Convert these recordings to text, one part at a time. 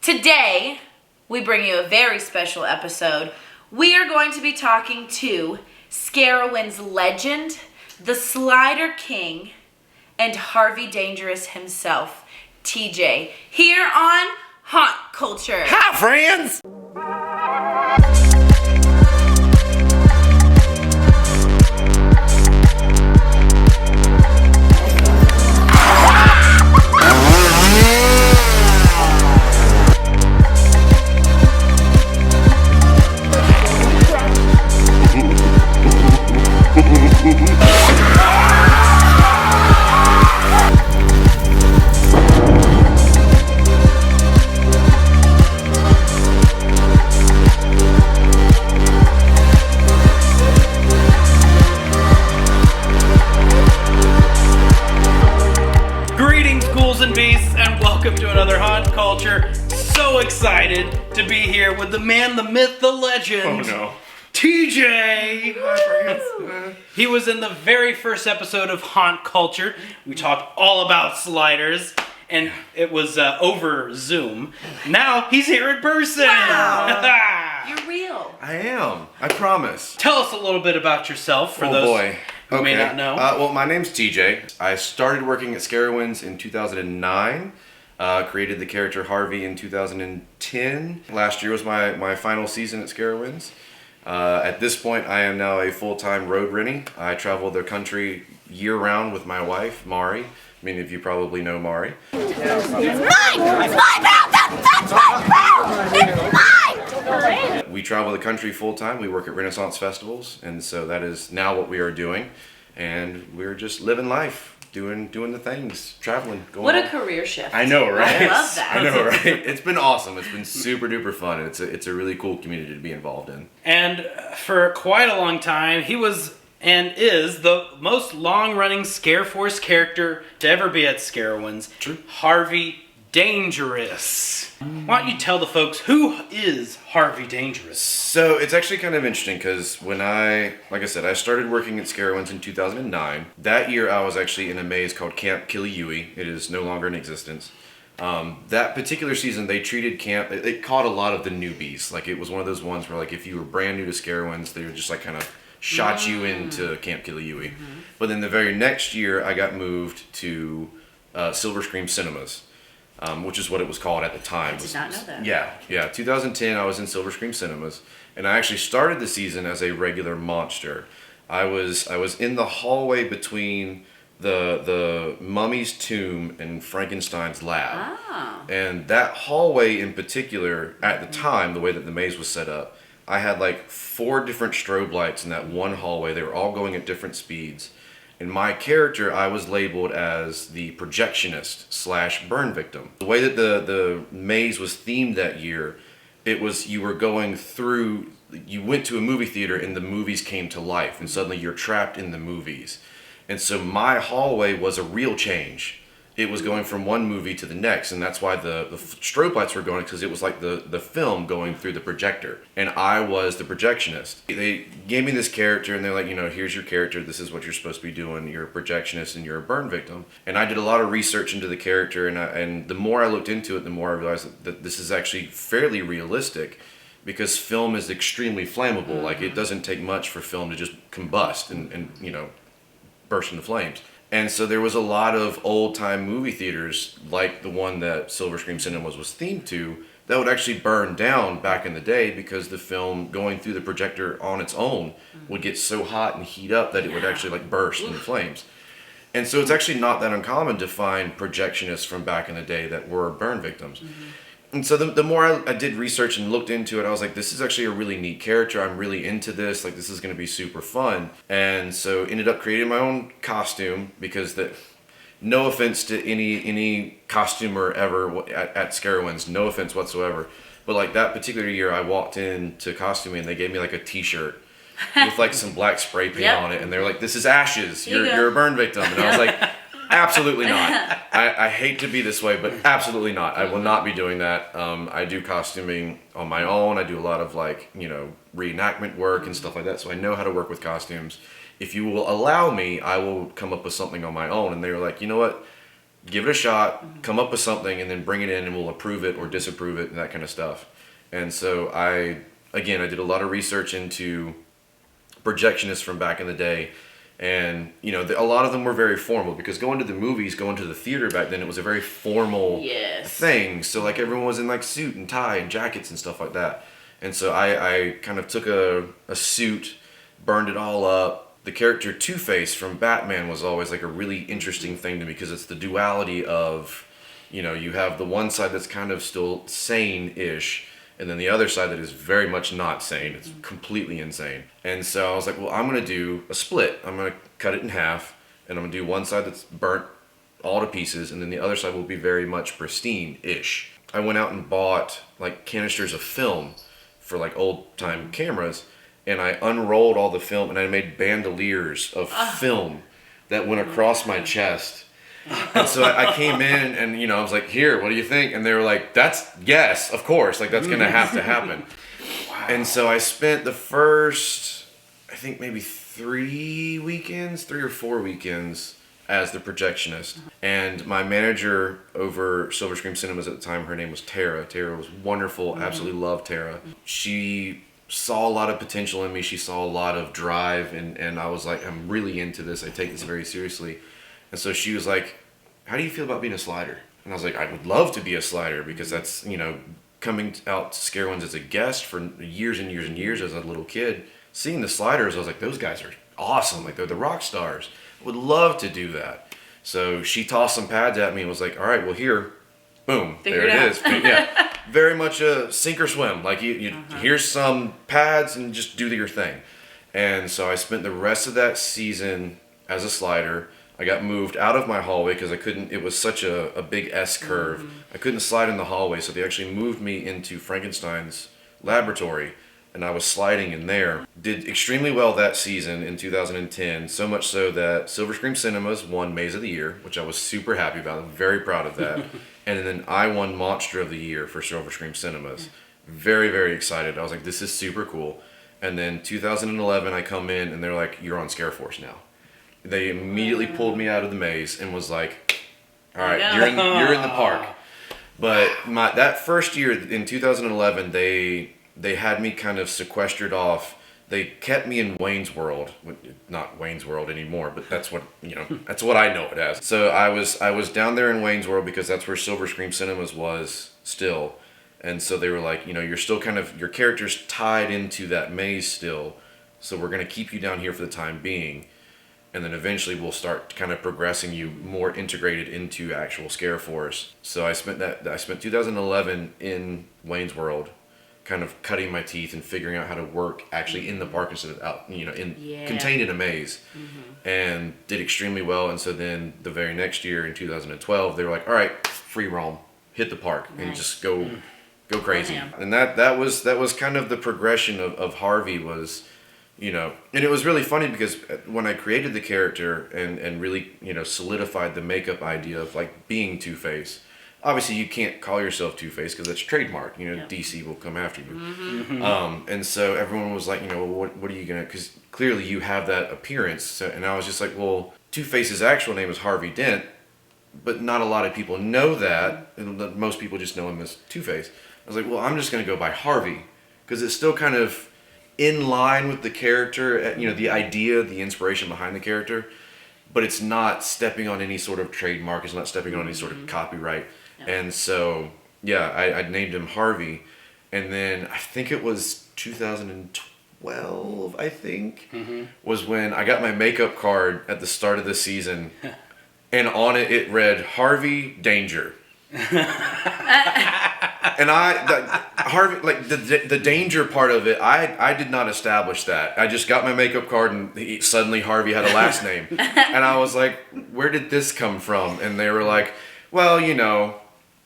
Today, we bring you a very special episode. We are going to be talking to Scarowinds legend, the Slider King, and Harvey Dangerous himself, TJ, here on Haunt Culture. Hi, friends! To another Haunt Culture. So excited to be here with the man, the myth, the legend. Oh no. TJ! He was in the very first episode of Haunt Culture. We talked all about sliders, and it was over Zoom. Now he's here in person. Wow. You're real. I am. I promise. Tell us a little bit about yourself for those who may not know. Well, my name's TJ. I started working at Scarowinds in 2009. Created the character Harvey in 2010. Last year was my final season at Scarowinds. At this point, I am now a full-time road rennie. I travel the country year-round with my wife, Mari. Many of you probably know Mari. It's mine! It's my belt! That's my belt! It's mine! We travel the country full-time. We work at Renaissance festivals, and so that is now what we are doing. And we're just living life. Doing the things, traveling, going. What a career shift! I know, right? I love that. I know, right? It's been awesome. It's been super duper fun. It's a really cool community to be involved in. And for quite a long time, he was and is the most long-running Scareforce character to ever be at Scarowinds. True. Harvey Dangerous. Why don't you tell the folks who is Harvey Dangerous? So it's actually kind of interesting because when like I said, I started working at Scarowinds in 2009. That year I was actually in a maze called Camp Killiewee. It is no longer in existence. That particular season they treated camp, it caught a lot of the newbies. Like it was one of those ones where like if you were brand new to Scarowinds, they were just like kind of shot you into Camp Killiewee. But then the very next year I got moved to Silver Scream Cinemas. Which is what it was called at the time. I did not know that. Yeah. 2010, I was in Silver Scream Cinemas, and I actually started the season as a regular monster. I was in the hallway between the mummy's tomb and Frankenstein's lab. Oh. And that hallway in particular, at the time, the way that the maze was set up, I had like 4 different strobe lights in that one hallway. They were all going at different speeds. In my character, I was labeled as the projectionist / burn victim. The way that the maze was themed that year, it was you were going through, you went to a movie theater and the movies came to life and suddenly you're trapped in the movies. And so my hallway was a real change. It was going from one movie to the next, and that's why the strobe lights were going, because it was like the film going through the projector. And I was the projectionist. They gave me this character, and they're like, here's your character, this is what you're supposed to be doing, you're a projectionist and you're a burn victim. And I did a lot of research into the character, and the more I looked into it, the more I realized that this is actually fairly realistic, because film is extremely flammable. Like, it doesn't take much for film to just combust and burst into flames. And so there was a lot of old-time movie theaters, like the one that Silver Scream Cinemas was themed to, that would actually burn down back in the day because the film going through the projector on its own would get so hot and heat up that it would actually like burst into flames. And so it's actually not that uncommon to find projectionists from back in the day that were burn victims. And so the more I did research and looked into it, I was like, this is actually a really neat character. I'm really into this. Like, this is going to be super fun. And so ended up creating my own costume because no offense to any costumer ever at Scarowinds, no offense whatsoever. But like that particular year, I walked into costuming and they gave me like a t-shirt with like some black spray paint on it. And they were like, this is ashes. You're a burn victim. And I was like, absolutely not. I hate to be this way, but absolutely not. I will not be doing that. I do costuming on my own. I do a lot of like, reenactment work and stuff like that. So I know how to work with costumes. If you will allow me, I will come up with something on my own. And they were like, you know what? give it a shot, come up with something, and then bring it in, and we'll approve it or disapprove it and that kind of stuff. And so I did a lot of research into projectionists from back in the day. And, you know, a lot of them were very formal, because going to the movies, going to the theater back then, it was a very formal thing. So, like, everyone was in, like, suit and tie and jackets and stuff like that. And so I kind of took a suit, burned it all up. The character Two-Face from Batman was always, like, a really interesting thing to me, because it's the duality of, you know, you have the one side that's kind of still sane-ish, and then the other side that is very much not sane. It's completely insane. And so I was like, well, I'm going to do a split. I'm going to cut it in half, and I'm going to do one side that's burnt all to pieces, and then the other side will be very much pristine-ish. I went out and bought, like, canisters of film for, like, old-time cameras, and I unrolled all the film, and I made bandoliers of film that went across my chest. And so I came in, and, you know, I was like, here, what do you think? And they were like, yes, of course, like, that's going to have to happen. Wow. And so I spent the first, I think maybe 3 or 4 weekends as the projectionist. And my manager over Silver Screen Cinemas at the time, her name was Tara. Tara was wonderful, absolutely loved Tara. She saw a lot of potential in me. She saw a lot of drive, and I was like, I'm really into this. I take this very seriously. And so she was like, how do you feel about being a slider? And I was like, I would love to be a slider, because that's, you know, coming out to Scarowinds as a guest for years and years and years as a little kid, seeing the sliders, I was like, those guys are awesome. Like, they're the rock stars. I would love to do that. So she tossed some pads at me and was like, all right, well, here, boom, there it is. Yeah, very much a sink or swim. Like, here's some pads and just do your thing. And so I spent the rest of that season as a slider. I got moved out of my hallway because I couldn't, it was such a big S curve. I couldn't slide in the hallway, so they actually moved me into Frankenstein's laboratory, and I was sliding in there. Did extremely well that season in 2010, so much so that Silver Screen Cinemas won Maze of the Year, which I was super happy about. I'm very proud of that. And then I won Monster of the Year for Silver Screen Cinemas. Very, very excited. I was like, this is super cool. And then 2011, I come in, and they're like, you're on Scareforce now. They immediately pulled me out of the maze and was like, all right, you're in the park. But that first year in 2011, they had me kind of sequestered off. They kept me in Wayne's World, not Wayne's World anymore, but that's what, you know, that's what I know it as. So I was down there in Wayne's World because that's where Silver Screen Cinemas was still. And so they were like, you know, you're still kind of, your character's tied into that maze still. So we're going to keep you down here for the time being. And then eventually we'll start kind of progressing you more integrated into actual Scareforce. So I spent 2011 in Wayne's World, kind of cutting my teeth and figuring out how to work actually in the park instead of out, you know, contained in a maze, and did extremely well. And so then the very next year in 2012, they were like, all right, free roam, hit the park, and just go crazy. And that was kind of the progression of Harvey was, you know, and it was really funny because when I created the character and really, you know, solidified the makeup idea of like being Two-Face, obviously you can't call yourself Two-Face because that's trademark, you know, DC will come after you. And so everyone was like, you know, what are you gonna, because clearly you have that appearance. So, and I was just like, well, Two-Face's actual name is Harvey Dent, but not a lot of people know that, and most people just know him as Two-Face. I was like, well, I'm just gonna go by Harvey, because it's still kind of in line with the character, you know, the idea, the inspiration behind the character, but it's not stepping on any sort of trademark, it's not stepping on any sort of copyright. And so, yeah, I named him Harvey, and then I think it was 2012, I think, was when I got my makeup card at the start of the season, and on it read, Harvey Danger. And Harvey, like the danger part of it, I did not establish that. I just got my makeup card and suddenly Harvey had a last name. And I was like, where did this come from? And they were like, well, you know,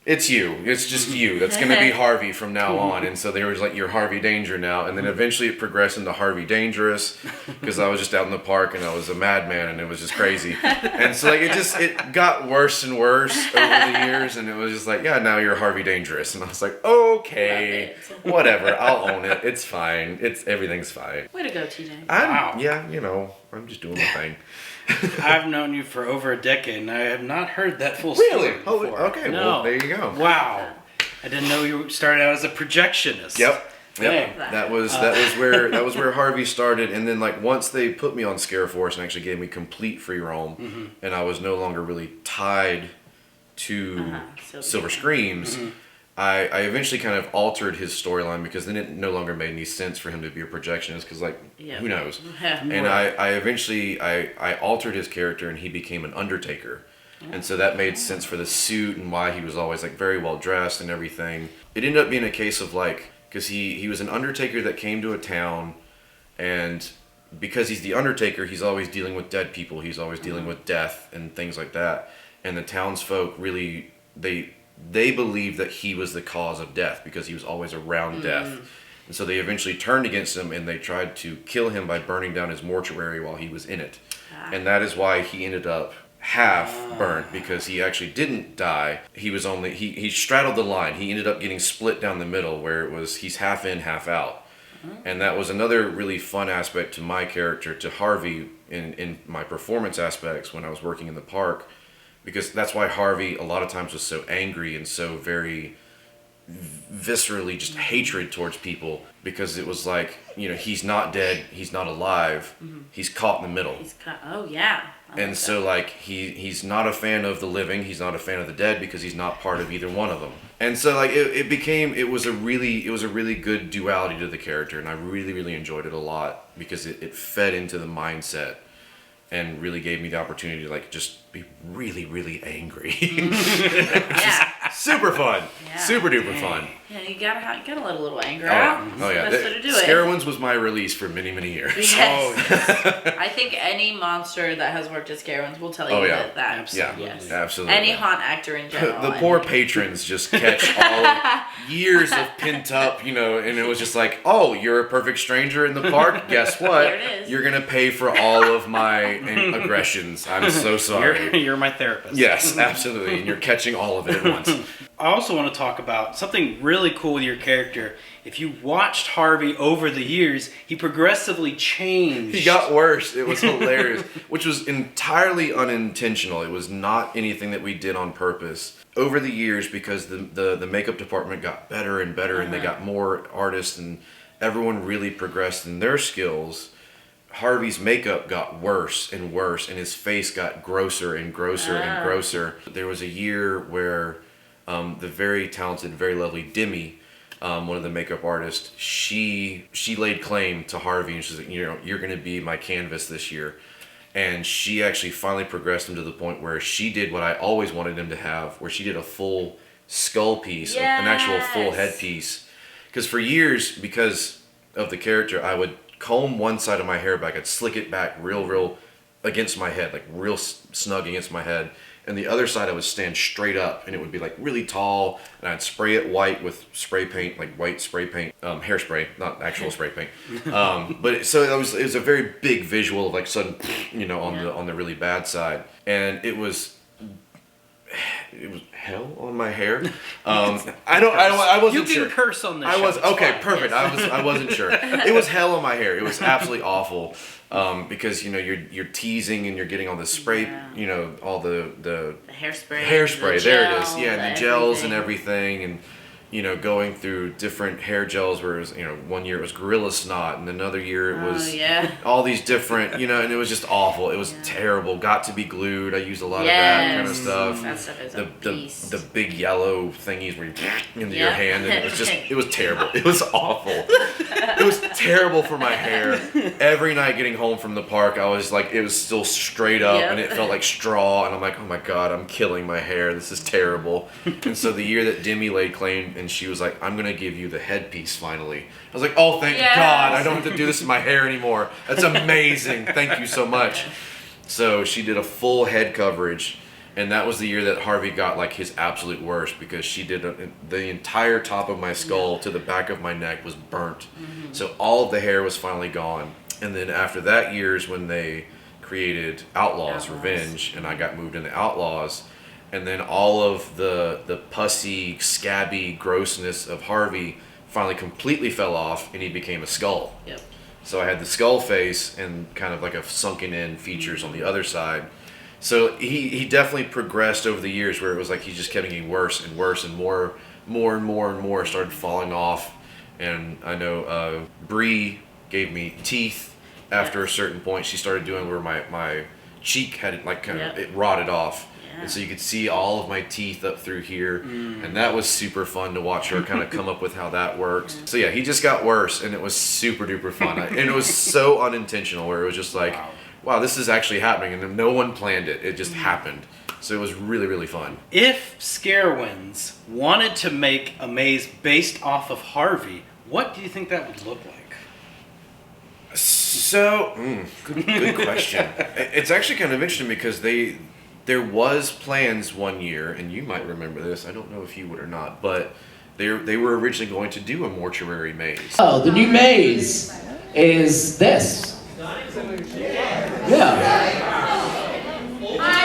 it's you. It's just you. That's going to be Harvey from now on. And so they were like, you're Harvey Danger now. And then eventually it progressed into Harvey Dangerous because I was just out in the park and I was a madman and it was just crazy. And so like it got worse and worse over the years. And it was just like, yeah, now you're Harvey Dangerous. And I was like, okay, whatever. I'll own it. It's fine. Everything's fine. Way to go, TJ. Wow. Yeah, you know, I'm just doing my thing. I've known you for over a decade, and I have not heard that full story Holy, before. okay, No. well, there you go. Wow. I didn't know you started out as a projectionist. Yep. Dang. That was where Harvey started, and then like once they put me on Scareforce and actually gave me complete free roam, and I was no longer really tied to Silver Screams. I eventually kind of altered his storyline because then it no longer made any sense for him to be a projectionist because who knows? And I eventually altered his character and he became an Undertaker. And so that made sense for the suit and why he was always like very well dressed and everything. It ended up being a case of like, because he was an Undertaker that came to a town, and because he's the Undertaker, he's always dealing with dead people. He's always dealing with death and things like that. And the townsfolk really, they believed that he was the cause of death because he was always around death. And so they eventually turned against him and they tried to kill him by burning down his mortuary while he was in it. And that is why he ended up half burnt, because he actually didn't die. He was only, he straddled the line. He ended up getting split down the middle where it was, he's half in, half out. And that was another really fun aspect to my character, to Harvey, in my performance aspects when I was working in the park. Because that's why Harvey a lot of times was so angry and so very viscerally just hatred towards people, because it was like, he's not dead, he's not alive, he's caught in the middle. Oh yeah. And so like he's not a fan of the living, he's not a fan of the dead because he's not part of either one of them. And so like it was a really good duality to the character, and I really, really enjoyed it a lot because it fed into the mindset and really gave me the opportunity to like just be really, really angry. Yeah. Super fun. Yeah. Super duper fun. Yeah, you gotta let a little anger out. Oh yeah. That's the best way to do it. Scarowinds was my release for many, many years. Yes. I think any monster that has worked at Scarowinds will tell you that. Absolutely. Yes. Absolutely. Any haunt actor in general. The poor patrons just catch all years of pent up, and it was just like, oh, you're a perfect stranger in the park? Guess what? Here it is. You're going to pay for all of my aggressions. I'm so sorry. You're my therapist. Yes, absolutely. And you're catching all of it at once. I also want to talk about something really cool with your character. If you watched Harvey over the years, he progressively changed. He got worse. It was hilarious, which was entirely unintentional. It was not anything that we did on purpose. Over the years, because the makeup department got better and better, and they got more artists, and everyone really progressed in their skills, Harvey's makeup got worse and worse, and his face got grosser and grosser and grosser. There was a year where the very talented, very lovely Demi, one of the makeup artists, she laid claim to Harvey, and she's like, you're going to be my canvas this year. And she actually finally progressed him to the point where she did what I always wanted him to have, where she did a full skull piece, an actual full headpiece. Because for years, because of the character, I would comb one side of my hair back, I'd slick it back real against my head, like real snug against my head. And the other side I would stand straight up, and it would be like really tall, and I'd spray it white with spray paint, like white spray paint, hairspray, not actual spray paint. But it was a very big visual of like sudden, on the really bad side, and it was hell on my hair. I wasn't sure. You can curse on this. Perfect. Yes. I wasn't sure. It was hell on my hair. It was absolutely awful. Because you're teasing and you're getting all the spray, all the hairspray. The There gel, it is. Yeah, and the gels and everything, and going through different hair gels. Where it was, one year it was gorilla snot, and another year it was all these different, and it was just awful. It was terrible. Got to be glued. I used a lot of that kind of stuff. That stuff is the big yellow thingies where you into your hand, and it was terrible. It was awful. It was terrible for my hair. Every night getting home from the park, I was like, it was still straight up, and it felt like straw, and I'm like, oh my god, I'm killing my hair. This is terrible. And so the year that Demi laid claim, and she was like, I'm gonna give you the headpiece finally. I was like, oh, thank God, I don't have to do this to my hair anymore. That's amazing. Thank you so much. So she did a full head coverage, and that was the year that Harvey got like his absolute worst, because she did the entire top of my skull to the back of my neck was burnt. So all of the hair was finally gone. And then after that year's when they created Outlaws Revenge, and I got moved into Outlaws, and then all of the pussy, scabby grossness of Harvey finally completely fell off, and he became a skull. So I had the skull face and kind of like a sunken in features on the other side. So he definitely progressed over the years, where it was like he just kept getting worse and worse, and more and more started falling off. And I know Bree gave me teeth after a certain point. She started doing where my cheek had like kind of, it rotted off. And so you could see all of my teeth up through here. And that was super fun to watch her kind of come up with how that works. So yeah, he just got worse, and it was super duper fun. And it was so unintentional, where it was just like, wow, this is actually happening, and no one planned it. It just happened. So it was really, really fun. If Scarowinds wanted to make a maze based off of Harvey, what do you think that would look like? So, good question. It's actually kind of interesting because there was plans one year, and you might remember this. I don't know if you would or not, but they were originally going to do a mortuary maze. Oh, the new maze is this. Yeah.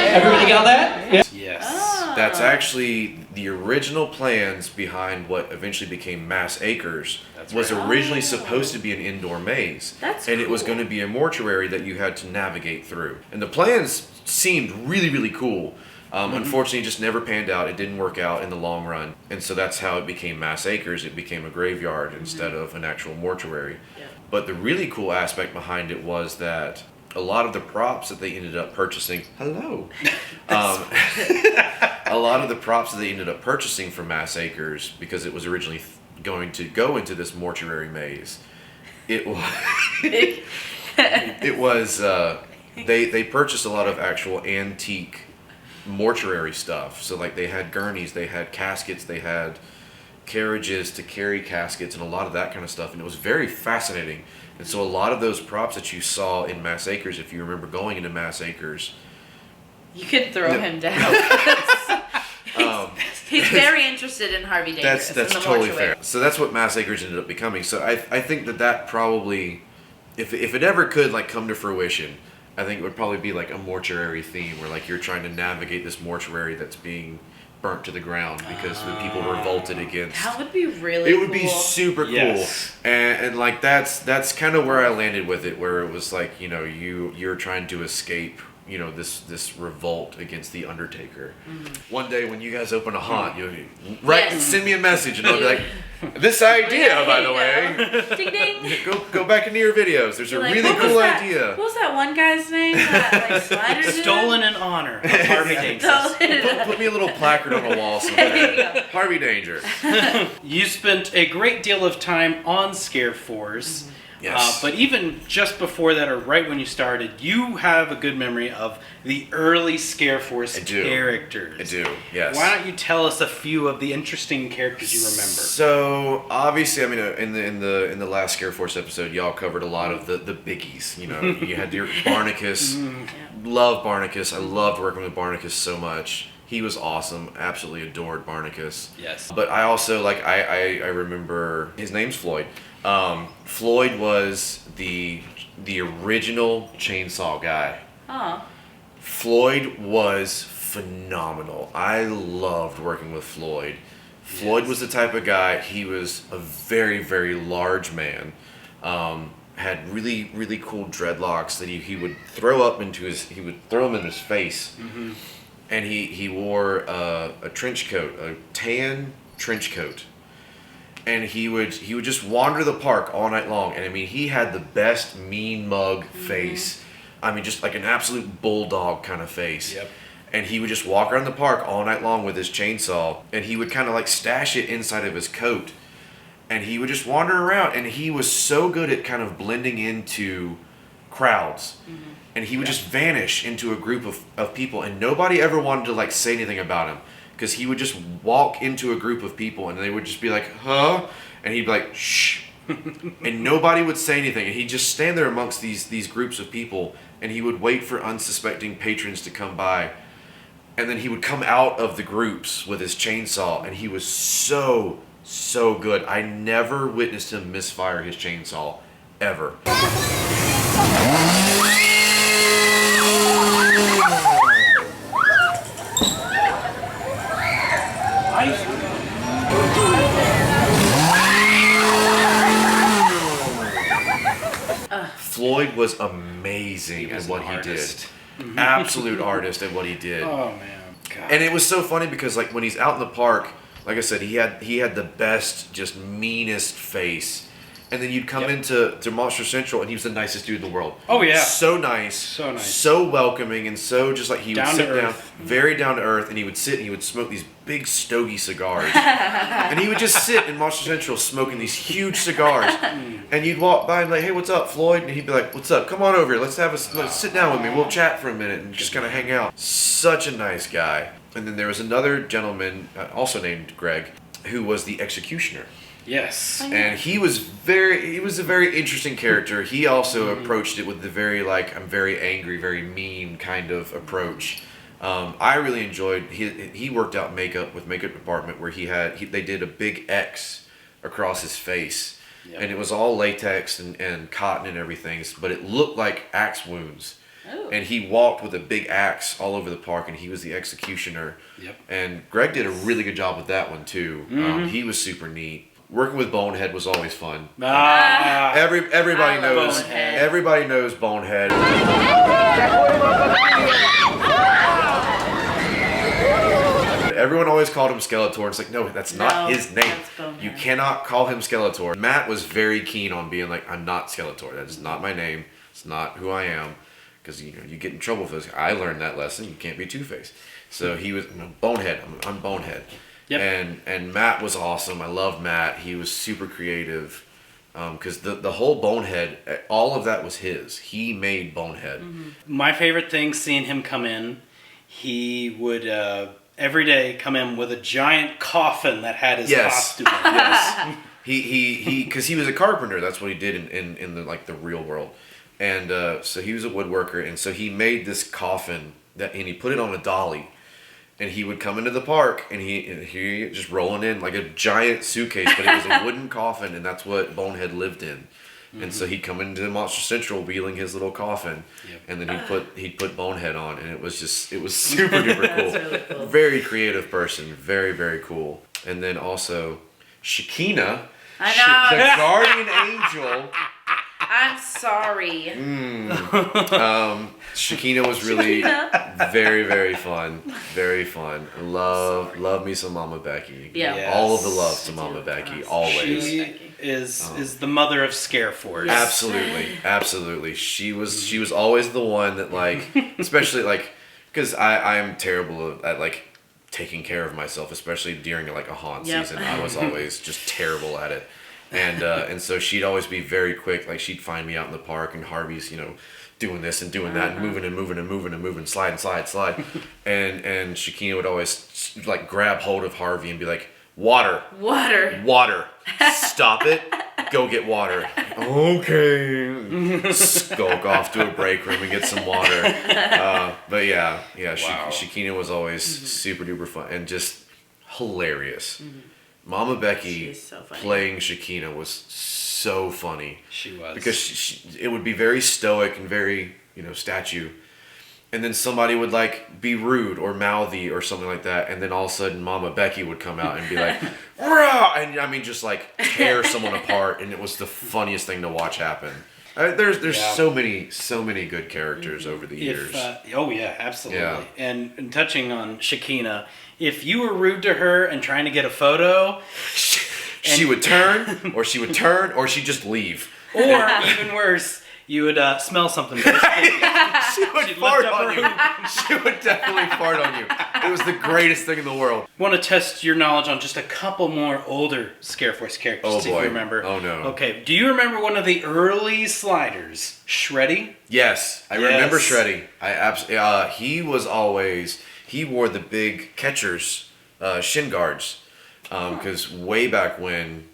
Everybody got that? Yeah. Yes. That's actually the original plans behind what eventually became Mass Acres. Was originally supposed to be an indoor maze. And it was going to be a mortuary that you had to navigate through. And the plans seemed really, really cool. Unfortunately, it just never panned out. It didn't work out in the long run. And so that's how it became Mass Acres. It became a graveyard instead of an actual mortuary. But the really cool aspect behind it was that a lot of the props that they ended up purchasing, a lot of the props that they ended up purchasing from Mass Acres, because it was originally going to go into this mortuary maze, it was they purchased a lot of actual antique mortuary stuff. So like they had gurneys, they had caskets, they had carriages to carry caskets, and a lot of that kind of stuff, and it was very fascinating. And so a lot of those props that you saw in Mass Acres, if you remember going into Mass Acres, you could throw him down. He's very interested in Harvey Dangerous. That's totally fair. So that's what Mass Acres ended up becoming. So I think that probably, if it ever could like come to fruition, I think it would probably be like a mortuary theme, where like you're trying to navigate this mortuary that's being burnt to the ground because the people revolted against. That would be really cool. It would be super cool. Yes. And like that's kind of where I landed with it, where it was like, you know, you're trying to escape, you know, this revolt against the Undertaker. One day when you guys open a haunt, you'll send me a message, and I'll be like, this idea, by the way. Ding ding. Go back into your videos. There's a really cool idea. What was that one guy's name? Slider did? Stolen in honor of Harvey Dangerous. Put me a little placard on the wall somewhere. Harvey Dangerous. You spent a great deal of time on Scareforce. Yes. But even just before that, or right when you started, you have a good memory of the early Scareforce characters. I do, yes. Why don't you tell us a few of the interesting characters you remember? So obviously, I mean, in the last Scareforce episode, y'all covered a lot of the biggies. You know, you had your Barnacus. Love Barnacus. I loved working with Barnacus so much. He was awesome. Absolutely adored Barnacus. Yes. But I also I remember his name's Floyd. Floyd was the original chainsaw guy. Oh. Floyd was phenomenal. I loved working with Floyd. Floyd was the type of guy, he was a very, very large man. Had really, really cool dreadlocks that he would throw them in his face. And he wore a trench coat, a tan trench coat. And he would just wander the park all night long. And I mean, he had the best mean mug face. I mean, just like an absolute bulldog kind of face. Yep. And he would just walk around the park all night long with his chainsaw. And he would kind of like stash it inside of his coat. And he would just wander around. And he was so good at kind of blending into crowds. And he would just vanish into a group of people. And nobody ever wanted to like say anything about him. Because he would just walk into a group of people and they would just be like, huh? And he'd be like, shh. And nobody would say anything. And he'd just stand there amongst these groups of people, and he would wait for unsuspecting patrons to come by. And then he would come out of the groups with his chainsaw, and he was so good. I never witnessed him misfire his chainsaw, ever. Floyd was amazing at what he did. Absolute artist at what he did. Oh man, God. And it was so funny because like when he's out in the park, like I said, he had the best, just meanest face. And then you'd come into Monster Central, and he was the nicest dude in the world. Oh yeah, so nice, so welcoming, and so just like he would sit down, very down to earth, and he would sit and he would smoke these big stogie cigars, and he would just sit in Monster Central smoking these huge cigars, and you'd walk by and be like, hey, what's up, Floyd? And he'd be like, what's up? Come on over here. Let's sit down with me. We'll chat for a minute and just kind of hang out. Such a nice guy. And then there was another gentleman, also named Greg, who was the executioner. Yes. And he was a very interesting character. He also approached it with the very like, I'm very angry, very mean kind of approach. I really enjoyed, he worked out makeup with makeup department where they did a big X across his face. Yep. And it was all latex and cotton and everything, but it looked like axe wounds. Oh. And he walked with a big axe all over the park, and he was the executioner. Yep. And Greg did a really good job with that one too. He was super neat. Working with Bonehead was always fun. Everybody knows. Bonehead. Everybody knows Bonehead. Everyone always called him Skeletor. It's like, no, that's not his name. You cannot call him Skeletor. Matt was very keen on being like, I'm not Skeletor. That is not my name. It's not who I am. Because you get in trouble for this. I learned that lesson. You can't be Two-Face. So he was Bonehead. I'm Bonehead. Yep. And Matt was awesome. I loved Matt. He was super creative. Because the whole Bonehead, all of that was his. He made Bonehead. My favorite thing, seeing him come in, he would every day come in with a giant coffin that had his costume. Yes. Because he was a carpenter. That's what he did in the like the real world. And so he was a woodworker, and so he made this coffin and he put it on a dolly. And he would come into the park, and he just rolling in like a giant suitcase, but it was a wooden coffin, and that's what Bonehead lived in. And so he'd come into Monster Central wheeling his little coffin, and then he'd put Bonehead on, and it was super duper cool. Really cool. Very creative person, very very cool. And then also Shekinah, the guardian angel. I'm sorry. Shekinah was really very, very fun. Very fun. Love me some Mama Becky. Yeah. Yes. All of the love to Mama Becky, always. She is the mother of Scareforce. Absolutely. She was always the one that like, especially like, because I am terrible at like taking care of myself, especially during like a haunt season. I was always just terrible at it. And so she'd always be very quick. Like she'd find me out in the park, and Harvey's doing this and doing that and moving, slide. And Shekinah would always like grab hold of Harvey and be like, water. Stop it. Go get water. Okay. Skulk off to a break room and get some water. But yeah. Wow. Shekinah was always super duper fun and just hilarious. Mama Becky playing Shekinah was so funny. She was. Because it would be very stoic and very, statue. And then somebody would like be rude or mouthy or something like that. And then all of a sudden Mama Becky would come out and be like, rah! And I mean, just like tear someone apart. And it was the funniest thing to watch happen. There's so many good characters over the years. Absolutely. Yeah. And touching on Shekinah, if you were rude to her and trying to get a photo, she would turn, or she'd just leave. Or even worse, you would smell something. She would fart on you. She would definitely fart on you. It was the greatest thing in the world. Want to test your knowledge on just a couple more older Scareforce characters. Oh see boy. If you remember. Oh no. Okay. Do you remember one of the early Sliders, Shreddy? Yes, I remember Shreddy. He wore the big catcher's shin guards, because way back when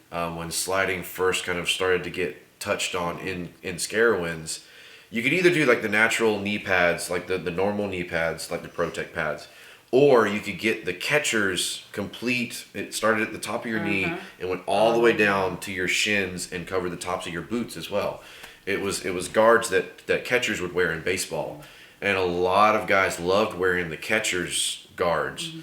sliding first kind of started to get touched on in Scarowinds, you could either do like the natural knee pads, like the normal knee pads, like the Protect pads, or you could get the catcher's complete. It started at the top of your knee and went all the way down to your shins and covered the tops of your boots as well. It was guards that catchers would wear in baseball. And a lot of guys loved wearing the catcher's guards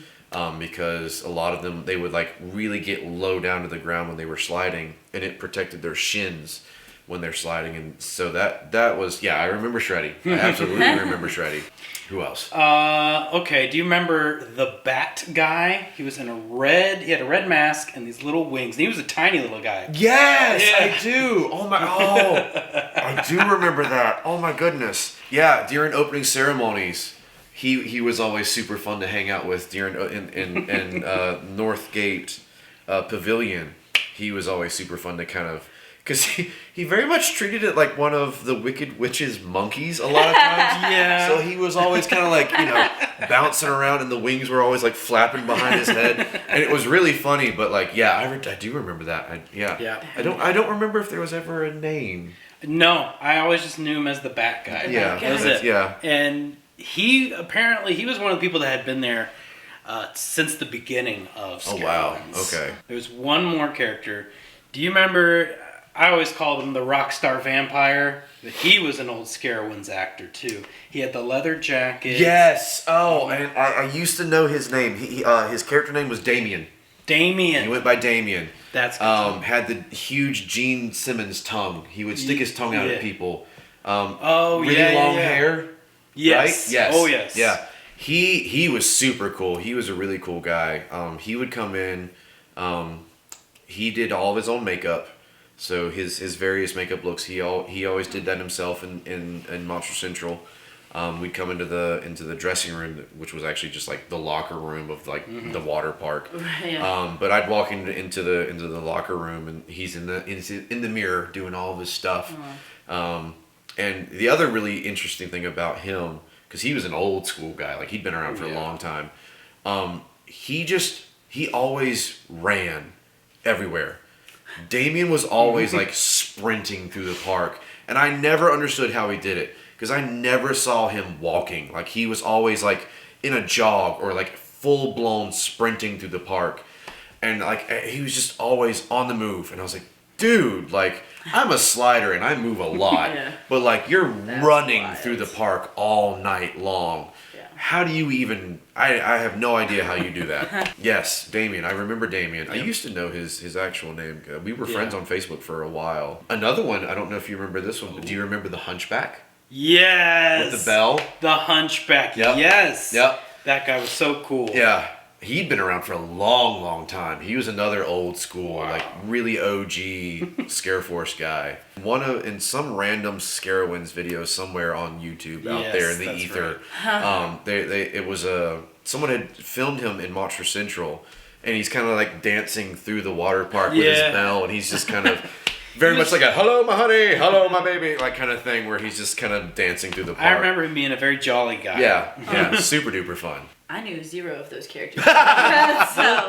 because a lot of them, they would like really get low down to the ground when they were sliding, and it protected their shins when they're sliding, and so that was I remember Shreddy. I absolutely remember Shreddy. Who else? Okay, do you remember the Bat guy? He was he had a red mask and these little wings, and he was a tiny little guy. Yes, Yeah. I do. I do remember that. Oh my goodness. Yeah, during opening ceremonies, he was always super fun to hang out with during in Northgate Pavilion. He was always super fun to kind of, because he very much treated it like one of the Wicked Witch's monkeys a lot of times. Yeah. So he was always kind of like, bouncing around, and the wings were always like flapping behind his head, and it was really funny. But like, I do remember that. Yeah. I don't remember if there was ever a name. No, I always just knew him as the Bat guy. Yeah, That was it. Yeah. And he was one of the people that had been there since the beginning of Scarowinds. Oh wow. Okay. There's one more character. Do you remember? I always called him the rock star vampire. But he was an old Scarowinds actor too. He had the leather jacket. Yes. Oh, and I used to know his name. His character name was Damien. Damien. He went by Damien. That's good. Had the huge Gene Simmons tongue. He would stick his tongue out at people. Really long hair. Yes. Right? Yes. Oh yes. Yeah. He was super cool. He was a really cool guy. He would come in. He did all of his own makeup. So his various makeup looks, he always did that himself in Monster Central. We'd come into the dressing room, which was actually just like the locker room of like the water park. Yeah. But I'd walk into the locker room, and he's in the mirror doing all of his stuff. And the other really interesting thing about him, because he was an old school guy, like he'd been around for a long time. He always ran everywhere. Damien was always like sprinting through the park, and I never understood how he did it, because I never saw him walking. Like he was always like in a jog or like full blown sprinting through the park, and like he was just always on the move. And I was like, dude, like I'm a slider and I move a lot, but like you're running through the park all night long. How do you even... I have no idea how you do that. Yes, Damien. I remember Damien. I used to know his actual name. We were friends on Facebook for a while. Another one, I don't know if you remember this one, but do you remember the Hunchback? Yes. With the bell? The Hunchback. Yep. Yes. Yep. That guy was so cool. Yeah. He'd been around for a long, long time. He was another old school, like really OG Scareforce guy. In some random Scarowinds video somewhere on YouTube out there in the ether. Right. Someone had filmed him in Monster Central, and he's kind of like dancing through the water park with his bell, and he's just kind of very much like a "hello my honey, hello my baby" like kind of thing, where he's just kind of dancing through the park. I remember him being a very jolly guy. Yeah, super duper fun. I knew zero of those characters. So,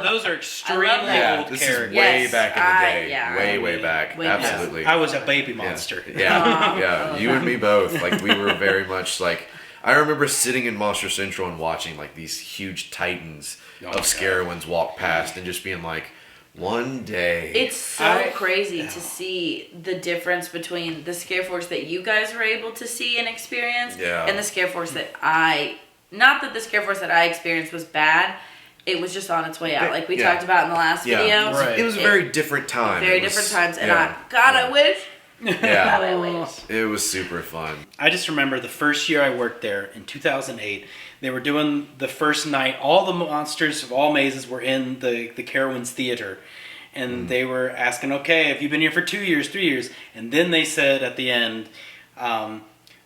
those are extremely old this characters. is way back in the day. Yeah, way back. way Absolutely. I was a baby monster. Yeah. You and me both. Like we were very much like. I remember sitting in Monster Central and watching like these huge titans of Scarowinds walk past, and just being like, one day. It's so crazy to see the difference between the Scareforce that you guys were able to see and experience, and the Scareforce that not that the Scareforce that I experienced was bad. It was just on its way out, like we talked about in the last video. Right. It was a very different time. Different times, and I wish. Yeah. I wish. It was super fun. I just remember the first year I worked there in 2008. They were doing the first night. All the monsters of all mazes were in the Carowinds Theater. And they were asking, okay, have you been here for 2 years, 3 years? And then they said at the end,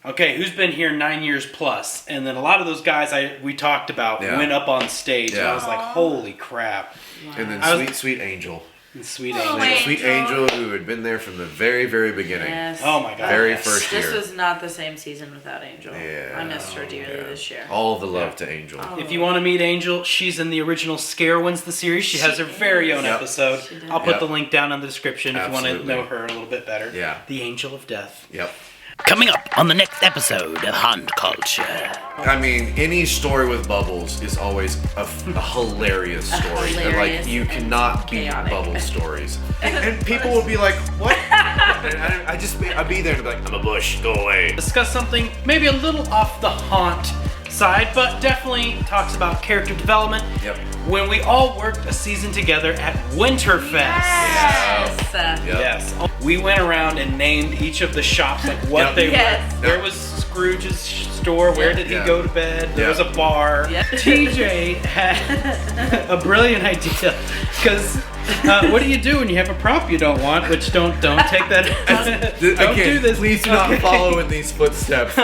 okay, who's been here 9 years plus? And then a lot of those guys we talked about went up on stage. And I was like, holy crap. Wow. And then Sweet Angel. Sweet Angel, who had been there from the very, very beginning. Yes. Oh my God. Very first year. This was not the same season without Angel. Yeah. I missed her dearly this year. All the love to Angel. If you want to meet Angel, she's in the original Scarowinds The Series. She has her very own episode. I'll put the link down in the description if you want to know her a little bit better. Yeah. The Angel of Death. Yep. Coming up on the next episode of Haunt Culture. I mean, any story with Bubbles is always a hilarious story. Hilarious like, you cannot beat chaotic. Bubbles stories. And people would be like, what? And I'd be there and be like, I'm a bush, go away. Discuss something maybe a little off the haunt side, but definitely talks about character development. Yep. When we all worked a season together at Winterfest. Yes. Yep. Yes. we went around and named each of the shops, like what they Yes. were. There was Scrooge's store. Where did he Yeah. go to bed? There Yeah. was a bar. Yeah. TJ had a brilliant idea because what do you do when you have a prop you don't want? Which don't take that. Don't Again, do this. please do not follow in these footsteps.